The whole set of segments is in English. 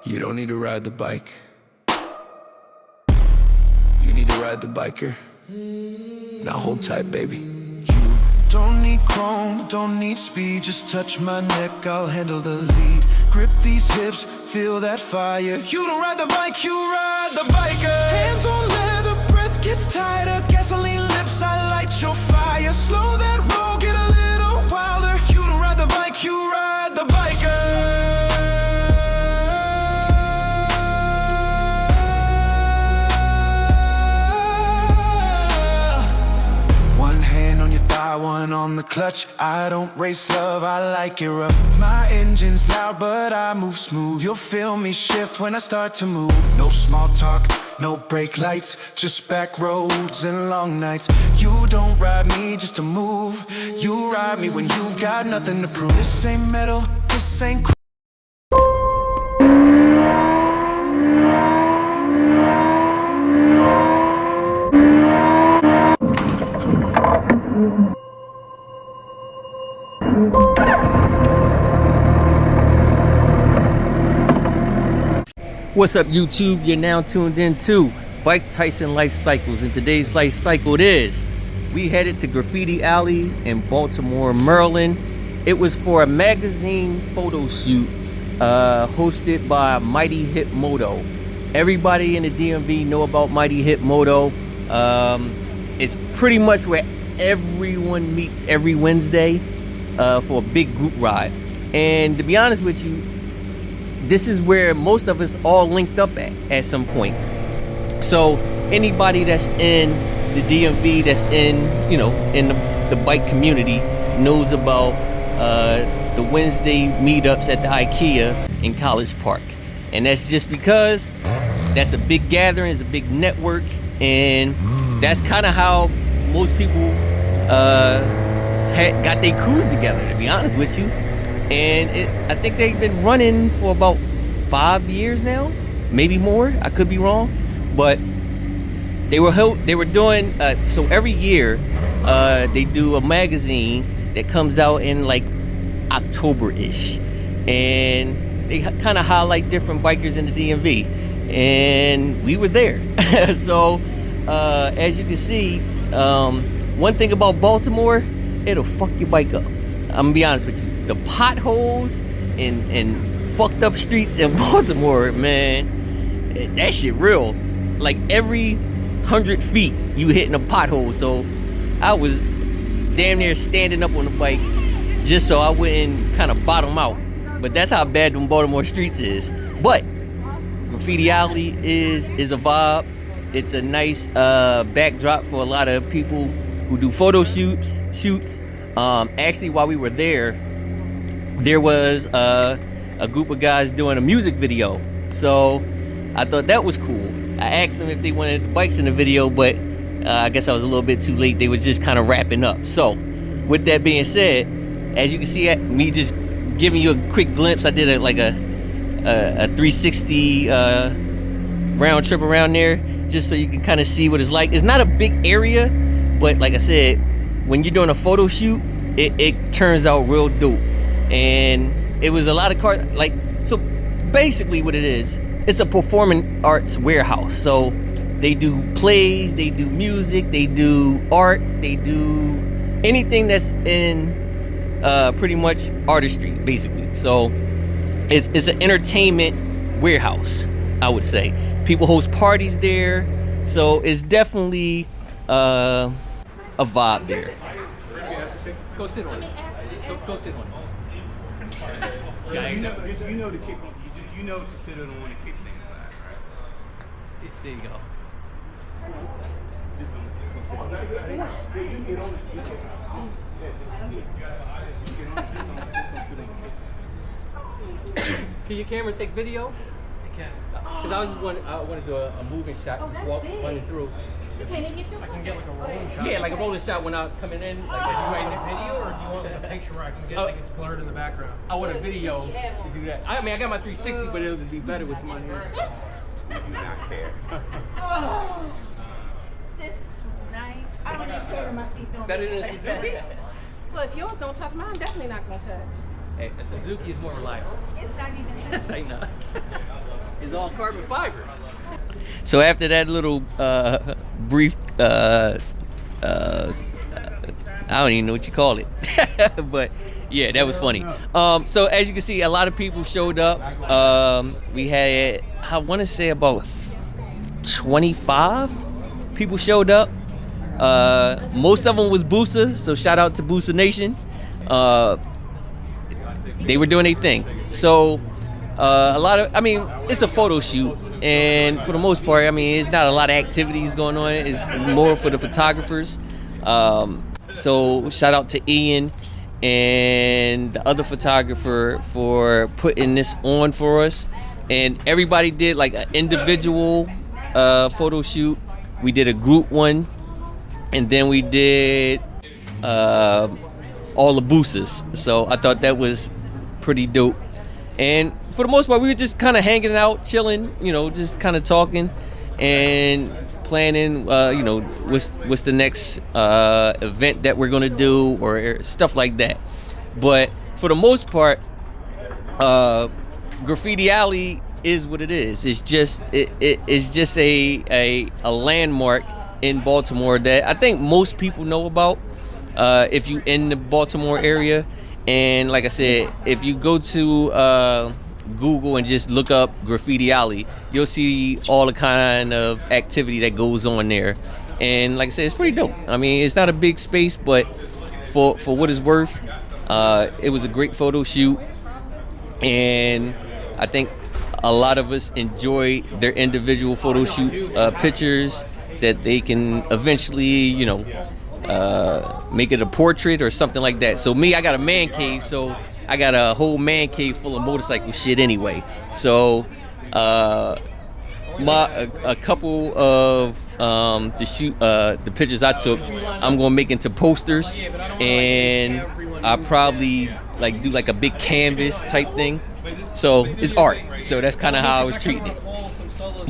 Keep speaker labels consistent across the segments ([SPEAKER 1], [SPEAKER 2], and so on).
[SPEAKER 1] You don't need to ride the bike. You need to ride the biker. Now hold tight, baby.
[SPEAKER 2] You don't need chrome, don't need speed. Just touch my neck, I'll handle the lead. Grip these hips, feel that fire. You don't ride the bike, you ride the biker. Hands on leather, breath gets tighter. Gasoline lips, I light your fire. Slow that roll, get a little wilder. You don't ride the bike, you ride the biker. One on the clutch, I don't race love, I like it rough. My engine's loud, but I move smooth. You'll feel me shift when I start to move. No small talk, no brake lights, just back roads and long nights. You don't ride me just to move. You ride me when you've got nothing to prove. This ain't metal, this ain't
[SPEAKER 3] What's up, YouTube? You're now tuned in to Bike Tyson Life Cycles, and today's life cycle is we headed to Graffiti Alley in Baltimore, Maryland. It was for a magazine photo shoot hosted by Mighty Hip Moto. Everybody in the DMV know about Mighty Hip Moto. It's pretty much where everyone meets every Wednesday for a big group ride. And to be honest with you, this is where most of us all linked up at some point. So anybody that's in the DMV, that's in, you know, in the bike community, knows about the Wednesday meetups at the IKEA in College Park. And that's just because that's a big gathering, it's a big network, and that's kind of how most people got their crews together, to be honest with you. And I think they've been running for about 5 years now, maybe more. I could be wrong, but they were doing so every year they do a magazine that comes out in like October-ish, and they kind of highlight different bikers in the DMV, and we were there. So as you can see, one thing about Baltimore, it'll fuck your bike up. I'm gonna be honest with you. The potholes and fucked up streets in Baltimore, man, that shit real. Like every 100 feet you hitting a pothole. So I was damn near standing up on the bike just so I wouldn't kind of bottom out. But that's how bad them Baltimore streets is. But Graffiti Alley is a vibe. It's a nice backdrop for a lot of people who do photo shoots. Actually, while we were there was a group of guys doing a music video, so I thought that was cool. I asked them if they wanted the bikes in the video, but I guess I was a little bit too late. They was just kind of wrapping up. So with that being said, as you can see, me just giving you a quick glimpse, I did a 360 round trip around there, just so you can kind of see what it's like. It's not a big area, but like I said, when you're doing a photo shoot, it turns out real dope. And it was a lot of cars. Like, so basically what it is, it's a performing arts warehouse. So they do plays, they do music, they do art, they do anything that's in pretty much artistry, basically. So it's an entertainment warehouse, I would say. People host parties there, so it's definitely a vibe there. Go sit on it. Go sit on it.
[SPEAKER 4] Yeah, you know to sit on the one that kickstand side, right?
[SPEAKER 3] There you go. Can your camera take video?
[SPEAKER 5] It can.
[SPEAKER 3] Because I want to do a moving shot, just running through.
[SPEAKER 5] I can get like a rolling shot.
[SPEAKER 3] Yeah, like a rolling shot when I'm coming in. Like,
[SPEAKER 5] Are you writing a video, or do you want a picture where I can get like it's blurred in the background?
[SPEAKER 3] I want a video to do that. I mean, I got my 360, but it would be better with someone here.
[SPEAKER 4] You do not care.
[SPEAKER 6] Oh, this is nice. I don't even care my feet don't.
[SPEAKER 3] Better than a Suzuki?
[SPEAKER 5] Well, if yours don't touch mine, I'm definitely not gonna touch.
[SPEAKER 3] Hey, a Suzuki is more reliable.
[SPEAKER 6] It's not even.
[SPEAKER 3] Say no. is all carbon fiber. So after that little brief, I don't even know what you call it, but yeah, that was funny. So as you can see, a lot of people showed up. We had, I want to say, about 25 people showed up. Most of them was Boosa, so shout out to Boosa Nation. They were doing their thing. So a lot of, I mean, it's a photo shoot, and for the most part, I mean, it's not a lot of activities going on. It's more for the photographers. So shout out to Ian and the other photographer for putting this on for us. And everybody did like an individual photo shoot. We did a group one, and then we did all the boosters. So I thought that was pretty dope. And for the most part, we were just kind of hanging out, chilling, you know, just kind of talking and planning, you know, what's the next event that we're gonna do or stuff like that. But for the most part, Graffiti Alley is what it is. It's just it's just a landmark in Baltimore that I think most people know about if you in the Baltimore area. And like I said, if you go to Google and just look up Graffiti Alley, you'll see all the kind of activity that goes on there. And like I said, it's pretty dope. I mean, it's not a big space, but for what it's worth, it was a great photo shoot. And I think a lot of us enjoy their individual photo shoot pictures that they can eventually, you know, make it a portrait or something like that. So me, I got a man cave, so I got a whole man cave full of motorcycle shit anyway. So a couple of the pictures I took, I'm gonna make into posters, and I probably like do like a big canvas type thing. So it's art. So that's kind of how I was treating it.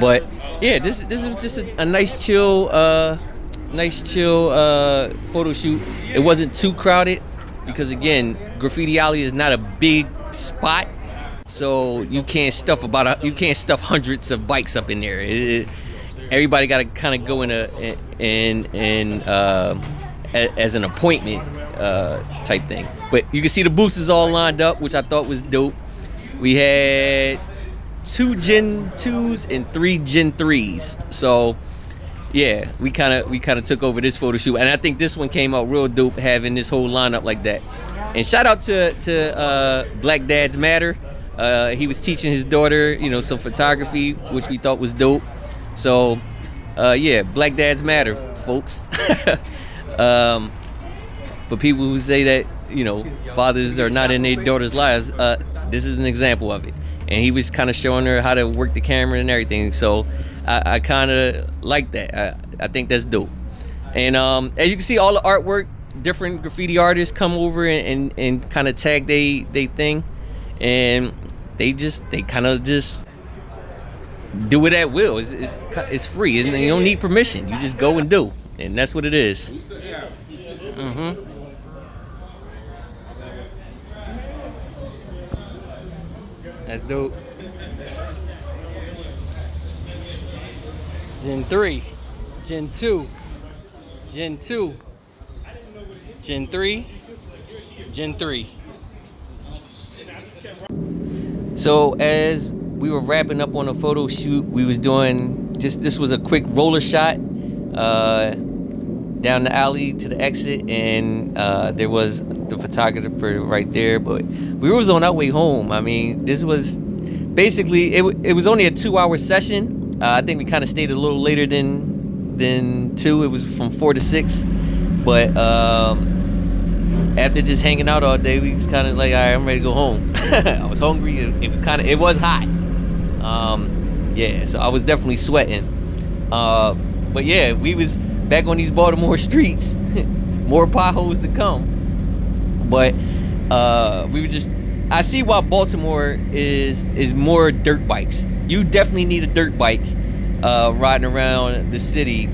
[SPEAKER 3] But yeah, this is just a nice chill photo shoot. It wasn't too crowded because again, Graffiti Alley is not a big spot, so you can't stuff hundreds of bikes up in there. Everybody got to kind of go in as an appointment type thing. But you can see the boosters all lined up, which I thought was dope. We had 2 Gen 2s and 3 Gen 3s. So yeah, we kind of took over this photo shoot, and I think this one came out real dope, having this whole lineup like that. And shout out to Black Dads Matter. He was teaching his daughter, you know, some photography, which we thought was dope. So yeah, Black Dads Matter, folks. For people who say that, you know, fathers are not in their daughters' lives, this is an example of it. And he was kind of showing her how to work the camera and everything. So I kind of like that. I think that's dope. And as you can see, all the artwork, different graffiti artists come over and kind of tag they thing, and they kind of just do it at will. It's free, and you don't need permission. You just go and do, and that's what it is. That's dope. Gen 3, Gen 2, Gen 2, Gen 3, Gen 3. So as we were wrapping up on a photo shoot, we was doing this was a quick roller shot down the alley to the exit, and there was the photographer right there, but we was on our way home. I mean, this was basically, it was only a 2-hour session. I think we kind of stayed a little later than 2. It was from 4 to 6. But after just hanging out all day, we was kind of like, all right, I'm ready to go home. I was hungry. It was hot. Yeah, so I was definitely sweating. But yeah, we was back on these Baltimore streets. More potholes to come. But we were just, I see why Baltimore is more dirt bikes. You definitely need a dirt bike riding around the city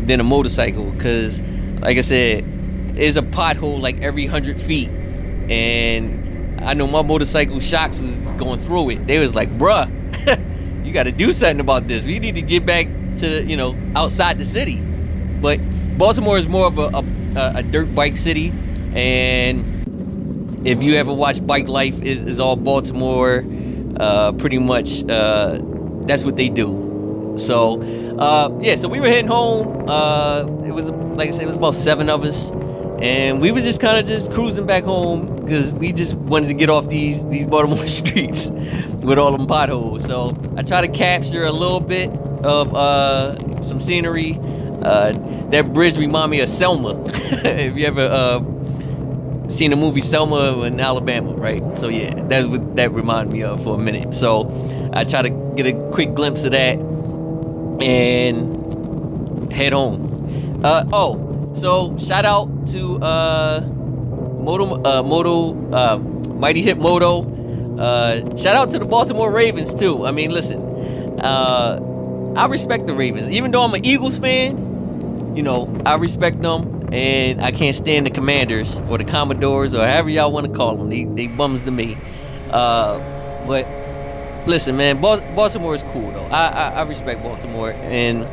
[SPEAKER 3] than a motorcycle, because like I said, there's a pothole like every 100 feet, and I know my motorcycle shocks was going through it. They was like, bruh. you got to do something about this. We need to get back to, you know, outside the city. But Baltimore is more of a dirt bike city, and if you ever watch Bike Life, is all Baltimore. Pretty much, that's what they do. So, yeah. So we were heading home. It was, like I said, it was about 7 of us, and we was just kind of just cruising back home because we just wanted to get off these Baltimore streets with all them potholes. So I try to capture a little bit of some scenery. That bridge remind me of Selma. If you ever seen the movie Selma in Alabama, right? So yeah, that's what that reminded me of for a minute. So I try to get a quick glimpse of that and head home. So shout out to Mighty Hip Moto. Shout out to the Baltimore Ravens too. I mean, listen, I respect the Ravens, even though I'm an Eagles fan. You know, I respect them, and I can't stand the Commanders or the Commodores or however y'all want to call them. They bums to me. But listen, man, Baltimore is cool though. I respect Baltimore and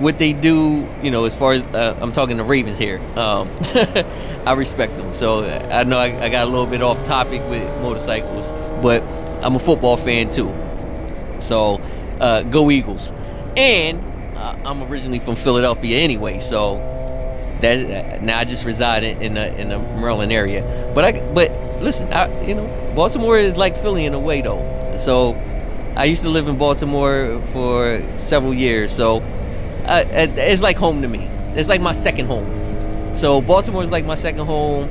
[SPEAKER 3] what they do. You know, as far as I'm talking the Ravens here, I respect them. So I know I got a little bit off topic with motorcycles, but I'm a football fan too. So go Eagles. And I'm originally from Philadelphia anyway, so that now I just reside in the Maryland area. But listen, you know, Baltimore is like Philly in a way though. So I used to live in Baltimore for several years, so it's like home to me. It's like my second home. So Baltimore is like my second home,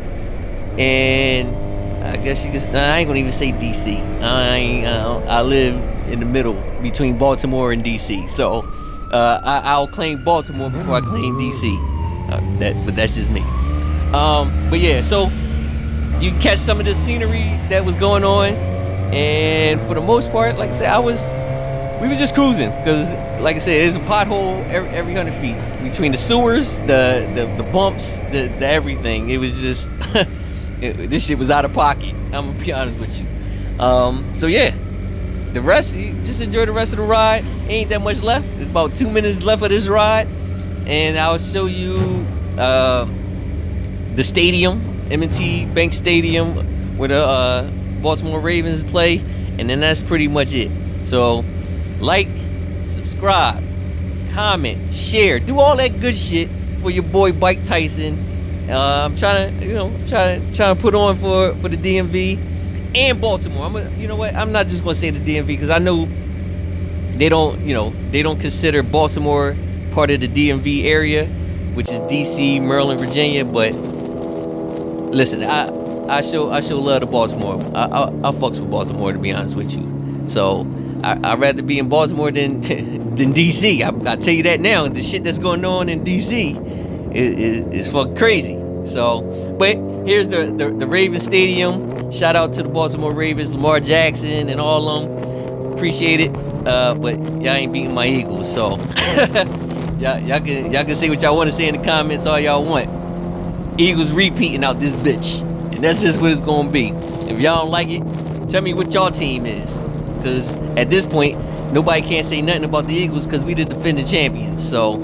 [SPEAKER 3] and I guess you could. I ain't gonna even say DC. I live in the middle between Baltimore and DC. So I'll claim Baltimore before I claim DC. But that's just me. But yeah, so you can catch some of the scenery that was going on, and for the most part, like I said, we was just cruising because, like I said, it's a pothole every 100 feet between the sewers, the bumps, the everything. It was just this shit was out of pocket. I'm gonna be honest with you. So yeah. The rest, you just enjoy the rest of the ride. Ain't that much left. There's about 2 minutes left of this ride, and I'll show you the stadium, M&T Bank Stadium, where the Baltimore Ravens play, and then that's pretty much it. So, like, subscribe, comment, share, do all that good shit for your boy Bike Tyson. I'm trying to put on for the DMV. And Baltimore. You know what? I'm not just gonna say the DMV because I know they don't consider Baltimore part of the DMV area, which is DC, Maryland, Virginia. But listen, I show love to Baltimore. I fucks with Baltimore, to be honest with you. So I'd rather be in Baltimore than DC. I tell you that now. The shit that's going on in DC is fucking crazy. So, but here's the Ravens Stadium. Shout out to the Baltimore Ravens, Lamar Jackson, and all of them. Appreciate it. But y'all ain't beating my Eagles, so y'all can say what y'all want to say in the comments all y'all want. Eagles repeating out this bitch, and that's just what it's gonna be. If y'all don't like it, tell me what y'all team is, because at this point nobody can't say nothing about the Eagles because we the defending champions. So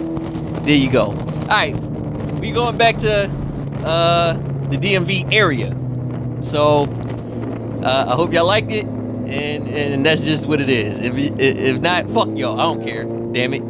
[SPEAKER 3] there you go. All right, we going back to the DMV area. So I hope y'all liked it, and that's just what it is. If not, fuck y'all. I don't care. Damn it.